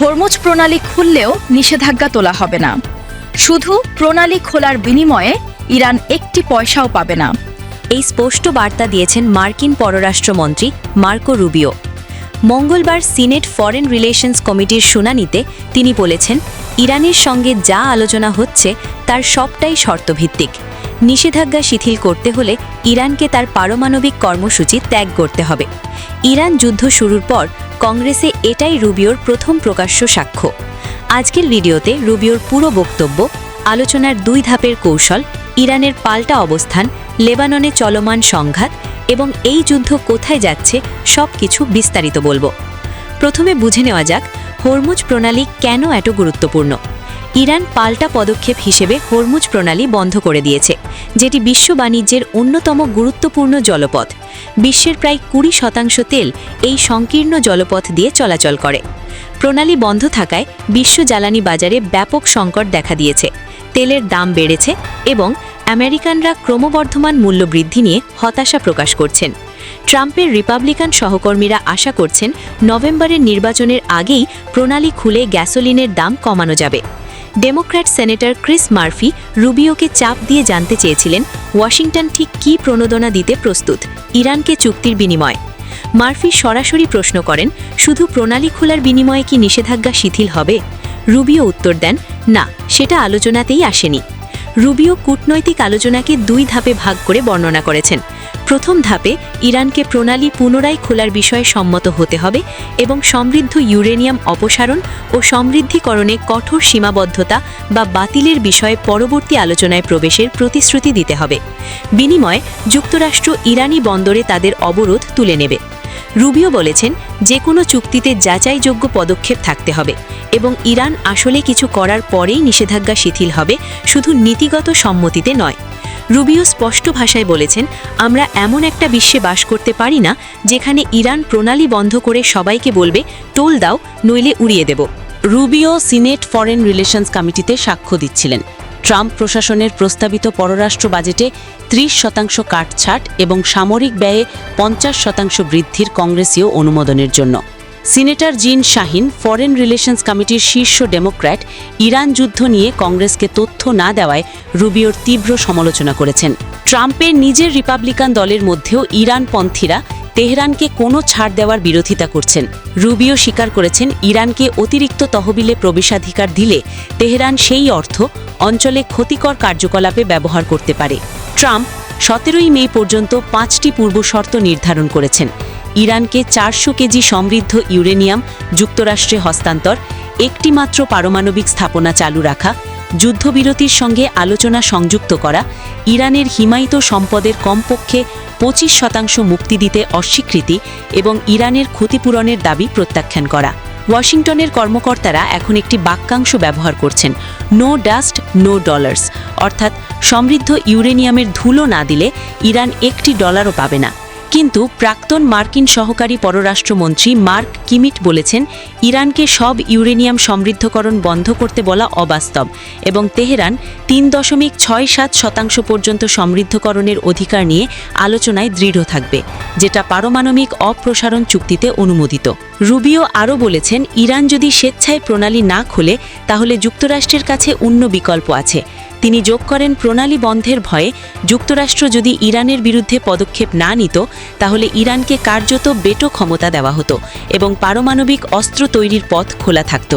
Hormuz প্রণালী খুললেও নিষেধাজ্ঞা তোলা হবে না। শুধু প্রণালী খোলার বিনিময়ে ইরান একটি পয়সাও পাবে না। এই স্পষ্ট বার্তা দিয়েছেন মার্কিন পররাষ্ট্রমন্ত্রী মার্কো রুবিও। মঙ্গলবার সিনেট ফরেন রিলেশনস কমিটির শুনানিতে তিনি বলেছেন, ইরানের সঙ্গে যা আলোচনা হচ্ছে তার সবটাই শর্তভিত্তিক। নিষেধাজ্ঞা শিথিল করতে হলে ইরানকে তার পারমাণবিক কর্মসূচি ত্যাগ করতে হবে। ইরান যুদ্ধ শুরুর পর কংগ্রেসে এটাই রুবিওর প্রথম প্রকাশ্য সাক্ষ্য। আজকের ভিডিওতে রুবিওর পুরো বক্তব্য, আলোচনার 2 ধাপের কৌশল, ইরানের পাল্টা অবস্থান, লেবাননে চলমান সংঘাত এবং এই যুদ্ধ কোথায় যাচ্ছে সবকিছু বিস্তারিত বলবো। প্রথমে বুঝে নেওয়া যাক হরমুজ প্রণালী কেন এত গুরুত্বপূর্ণ। ইরান পাল্টা পদক্ষেপ হিসেবে হরমুজ প্রণালী বন্ধ করে দিয়েছে, যেটি বিশ্ব বাণিজ্যের অন্যতম গুরুত্বপূর্ণ জলপথ। বিশ্বের প্রায় 20% তেল এই সংকীর্ণ জলপথ দিয়ে চলাচল করে। প্রণালী বন্ধ থাকায় বিশ্ব জ্বালানি বাজারে ব্যাপক সংকট দেখা দিয়েছে। তেলের দাম বেড়েছে এবং আমেরিকানরা ক্রমবর্ধমান মূল্যবৃদ্ধি নিয়ে হতাশা প্রকাশ করছেন। ট্রাম্পের রিপাবলিকান সহকর্মীরা আশা করছেন নভেম্বরের নির্বাচনের আগেই প্রণালী খুলে গ্যাসোলিনের দাম কমানো যাবে। ডেমোক্র্যাট সেনেটর ক্রিস মার্ফি রুবিওকে চাপ দিয়ে জানতে চেয়েছিলেন ওয়াশিংটন ঠিক কী প্রণোদনা দিতে প্রস্তুত ইরানকে চুক্তির বিনিময়ে। মার্ফি সরাসরি প্রশ্ন করেন, শুধু প্রণালী খোলার বিনিময়ে কি নিষেধাজ্ঞা শিথিল হবে? রুবিও উত্তর দেন, না, সেটা আলোচনাতেই আসেনি। রুবিও কূটনৈতিক আলোচনাকে 2 ধাপে ভাগ করে বর্ণনা করেছেন। প্রথম ধাপে ইরানকে প্রণালী পুনরায় খোলার বিষয়ে সম্মত হতে হবে এবং সমৃদ্ধ ইউরেনিয়াম অপসারণ ও সমৃদ্ধিকরণে কঠোর সীমাবদ্ধতা বা বাতিলের বিষয়ে পরবর্তী আলোচনায় প্রবেশের প্রতিশ্রুতি দিতে হবে। বিনিময়ে যুক্তরাষ্ট্র ইরানি বন্দরে তাদের অবরোধ তুলে নেবে। রুবিও বলেছেন, যে কোনো চুক্তিতে যাচাইযোগ্য পদক্ষেপ থাকতে হবে এবং ইরান আসলে কিছু করার পরেই নিষেধাজ্ঞা শিথিল হবে, শুধু নীতিগত সম্মতিতে নয়। রুবিও স্পষ্ট ভাষায় বলেছেন, আমরা এমন একটা বিশ্বে বাস করতে পারি না যেখানে ইরান প্রণালী বন্ধ করে সবাইকে বলবে টোল দাও নইলে উড়িয়ে দেব। রুবিও সিনেট ফরেন রিলেশনস কমিটিতে সাক্ষ্য দিচ্ছিলেন ট্রাম্প প্রশাসনের প্রস্তাবিত পররাষ্ট্র বাজেটে 30% কাটছাঁট এবং সামরিক ব্যয়ে 50% বৃদ্ধির কংগ্রেসীয় অনুমোদনের জন্য। সিনেটর জিন শাহিন, ফরেন রিলেশনস কমিটির শীর্ষ ডেমোক্র্যাট, ইরান যুদ্ধ নিয়ে কংগ্রেসকে তথ্য না দেওয়ায় রুবিওর তীব্র সমালোচনা করেছেন। ট্রাম্পের নিজের রিপাবলিকান দলের মধ্যেও ইরানপন্থীরা তেহরানকে কোনো ছাড় দেওয়ার বিরোধিতা করছেন। রুবিও স্বীকার করেছেন, ইরানকে অতিরিক্ত তহবিলে প্রবেশাধিকার দিলে তেহরান সেই অর্থ অঞ্চলে ক্ষতিকর কার্যকলাপে ব্যবহার করতে পারে। ট্রাম্প 17 মে পর্যন্ত 5টি পূর্বশর্ত নির্ধারণ করেছেন। ইরানকে 400 কেজি সমৃদ্ধ ইউরেনিয়াম যুক্তরাষ্ট্রে হস্তান্তর, একটি মাত্র পারমাণবিক স্থাপনা চালু রাখা, যুদ্ধবিরতির সঙ্গে আলোচনা সংযুক্ত করা, ইরানের হিমায়িত সম্পদের কমপক্ষে 25% মুক্তি দিতে অস্বীকৃতি এবং ইরানের ক্ষতিপূরণের দাবি প্রত্যাখ্যান করা। ওয়াশিংটনের কর্মকর্তারা এখন একটি বাক্যাংশ ব্যবহার করছেন, নো ডাস্ট নো ডলার্স, অর্থাৎ সমৃদ্ধ ইউরেনিয়ামের ধুলো না দিলে ইরান $1ও পাবে না। কিন্তু প্রাক্তন মার্কিন সহকারী পররাষ্ট্রমন্ত্রী মার্ক কিমিট বলেছেন, ইরানকে সব ইউরেনিয়াম সমৃদ্ধকরণ বন্ধ করতে বলা অবাস্তব এবং তেহরান 3.67% পর্যন্ত সমৃদ্ধকরণের অধিকার নিয়ে আলোচনায় দৃঢ় থাকবে, যেটা পারমাণবিক অপ্রসারণ চুক্তিতে অনুমোদিত। রুবিও আরও বলেছেন, ইরান যদি স্বেচ্ছায় প্রণালী না খোলে তাহলে যুক্তরাষ্ট্রের কাছে অন্য বিকল্প আছে। তিনি যোগ করেন, প্রণালী বন্ধের ভয়ে যুক্তরাষ্ট্র যদি ইরানের বিরুদ্ধে পদক্ষেপ না নিত তাহলে ইরানকে কার্যত বেটো ক্ষমতা দেওয়া হতো এবং পারমাণবিক অস্ত্র তৈরির পথ খোলা থাকত।